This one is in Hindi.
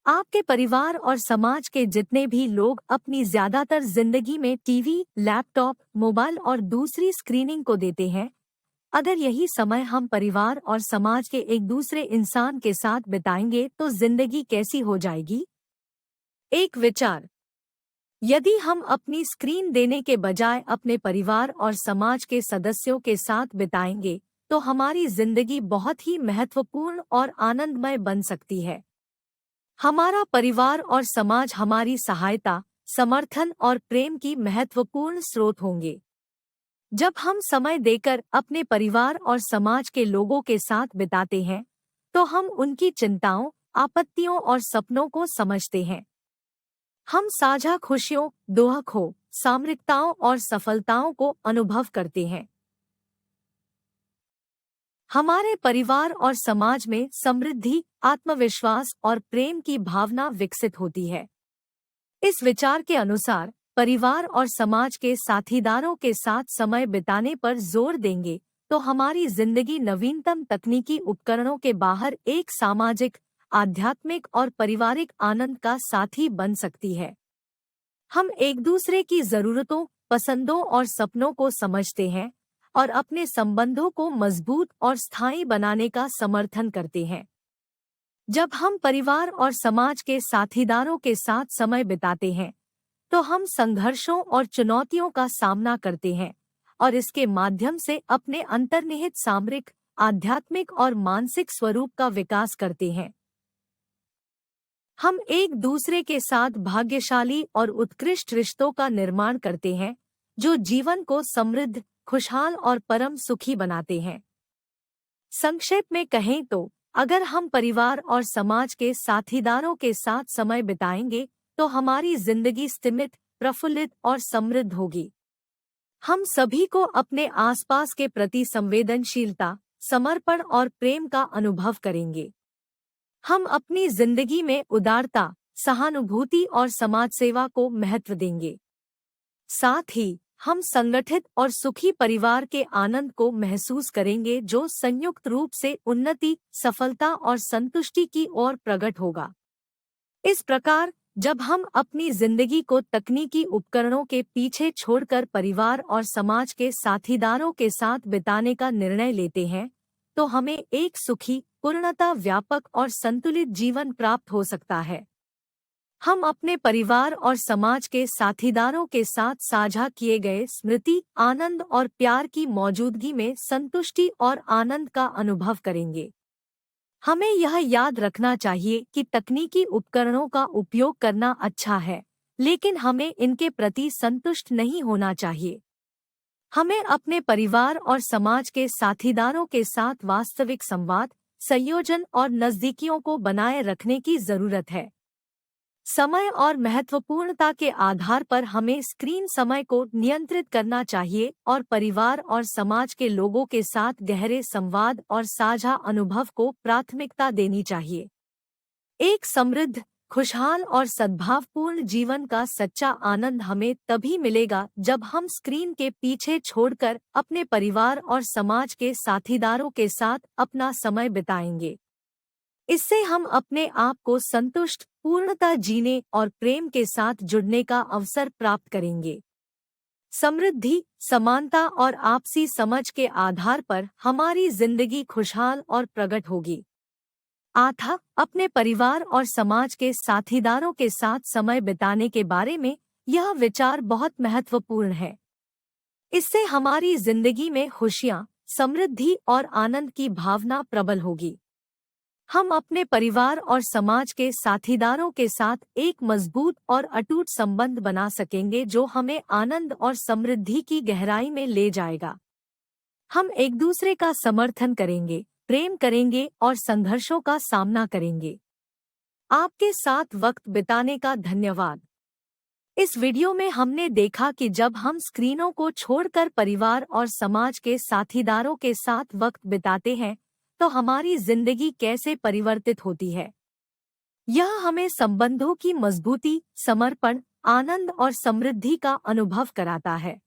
आपके परिवार और समाज के जितने भी लोग अपनी ज्यादातर जिंदगी में टीवी, लैपटॉप, मोबाइल और दूसरी स्क्रीनिंग को देते हैं, अगर यही समय हम परिवार और समाज के एक दूसरे इंसान के साथ बिताएंगे तो जिंदगी कैसी हो जाएगी? एक विचार। यदि हम अपनी स्क्रीन देने के बजाय अपने परिवार और समाज के सदस्यों के साथ बिताएंगे, तो हमारी जिंदगी बहुत ही महत्वपूर्ण और आनंदमय बन सकती है। हमारा परिवार और समाज हमारी सहायता, समर्थन और प्रेम की महत्वपूर्ण स्रोत होंगे। जब हम समय देकर अपने परिवार और समाज के लोगों के साथ बिताते हैं, तो हम उनकी चिंताओं, आपत्तियों और सपनों को समझते हैं। हम साझा खुशियों, दुखों, सामरिकताओं और सफलताओं को अनुभव करते हैं। हमारे परिवार और समाज में समृद्धि, आत्मविश्वास और प्रेम की भावना विकसित होती है। इस विचार के अनुसार परिवार और समाज के साथीदारों के साथ समय बिताने पर जोर देंगे तो हमारी जिंदगी नवीनतम तकनीकी उपकरणों के बाहर एक सामाजिक, आध्यात्मिक और पारिवारिक आनंद का साथी बन सकती है। हम एक दूसरे की जरूरतों, पसंदों और सपनों को समझते हैं और अपने संबंधों को मजबूत और स्थायी बनाने का समर्थन करते हैं। जब हम परिवार और समाज के साथीदारों के साथ समय बिताते हैं, तो हम संघर्षों और चुनौतियों का सामना करते हैं और इसके माध्यम से अपने अंतर्निहित सामरिक, आध्यात्मिक और मानसिक स्वरूप का विकास करते हैं। हम एक दूसरे के साथ भाग्यशाली और उत्कृष्ट रिश्तों का निर्माण करते हैं, जो जीवन को समृद्ध, खुशहाल और परम सुखी बनाते हैं। संक्षेप में कहें तो, अगर हम परिवार और समाज के साथीदारों के साथ समय बिताएंगे, तो हमारी जिंदगी स्थिमित, प्रफुल्लित और समृद्ध होगी। हम सभी को अपने आसपास के प्रति संवेदनशीलता, समर्पण और प्रेम का अनुभव करेंगे। हम अपनी जिंदगी में उदारता, सहानुभूति और समाज सेवा को महत्व देंगे। साथ ही हम संगठित और सुखी परिवार के आनंद को महसूस करेंगे, जो संयुक्त रूप से उन्नति, सफलता और संतुष्टि की ओर प्रकट होगा। इस प्रकार, जब हम अपनी जिंदगी को तकनीकी उपकरणों के पीछे छोड़कर परिवार और समाज के साथीदारों के साथ बिताने का निर्णय लेते हैं, तो हमें एक सुखी, पूर्णता व्यापक और संतुलित जीवन प्राप्त हो सकता है। हम अपने परिवार और समाज के साथीदारों के साथ साझा किए गए स्मृति, आनंद और प्यार की मौजूदगी में संतुष्टि और आनंद का अनुभव करेंगे। हमें यह याद रखना चाहिए कि तकनीकी उपकरणों का उपयोग करना अच्छा है, लेकिन हमें इनके प्रति संतुष्ट नहीं होना चाहिए। हमें अपने परिवार और समाज के साथीदारों के साथ वास्तविक संवाद, संयोजन और नज़दीकियों को बनाए रखने की जरूरत है। समय और महत्वपूर्णता के आधार पर हमें स्क्रीन समय को नियंत्रित करना चाहिए और परिवार और समाज के लोगों के साथ गहरे संवाद और साझा अनुभव को प्राथमिकता देनी चाहिए। एक समृद्ध, खुशहाल और सद्भावपूर्ण जीवन का सच्चा आनंद हमें तभी मिलेगा जब हम स्क्रीन के पीछे छोड़कर अपने परिवार और समाज के साथीदारों के साथ अपना समय बिताएंगे। इससे हम अपने आप को संतुष्ट, पूर्णता जीने और प्रेम के साथ जुड़ने का अवसर प्राप्त करेंगे। समृद्धि, समानता और आपसी समझ के आधार पर हमारी जिंदगी खुशहाल और प्रगट होगी। अपने परिवार और समाज के साथीदारों के साथ समय बिताने के बारे में यह विचार बहुत महत्वपूर्ण है। इससे हमारी जिंदगी में खुशियां, समृद्धि और आनंद की भावना प्रबल होगी। हम अपने परिवार और समाज के साथीदारों के साथ एक मजबूत और अटूट संबंध बना सकेंगे, जो हमें आनंद और समृद्धि की गहराई में ले जाएगा। हम एक दूसरे का समर्थन करेंगे, प्रेम करेंगे और संघर्षों का सामना करेंगे। आपके साथ वक्त बिताने का धन्यवाद। इस वीडियो में हमने देखा कि जब हम स्क्रीनों को छोड़कर परिवार और समाज के साथीदारों के साथ वक्त बिताते हैं, तो हमारी जिंदगी कैसे परिवर्तित होती है। यह हमें संबंधों की मजबूती, समर्पण, आनंद और समृद्धि का अनुभव कराता है।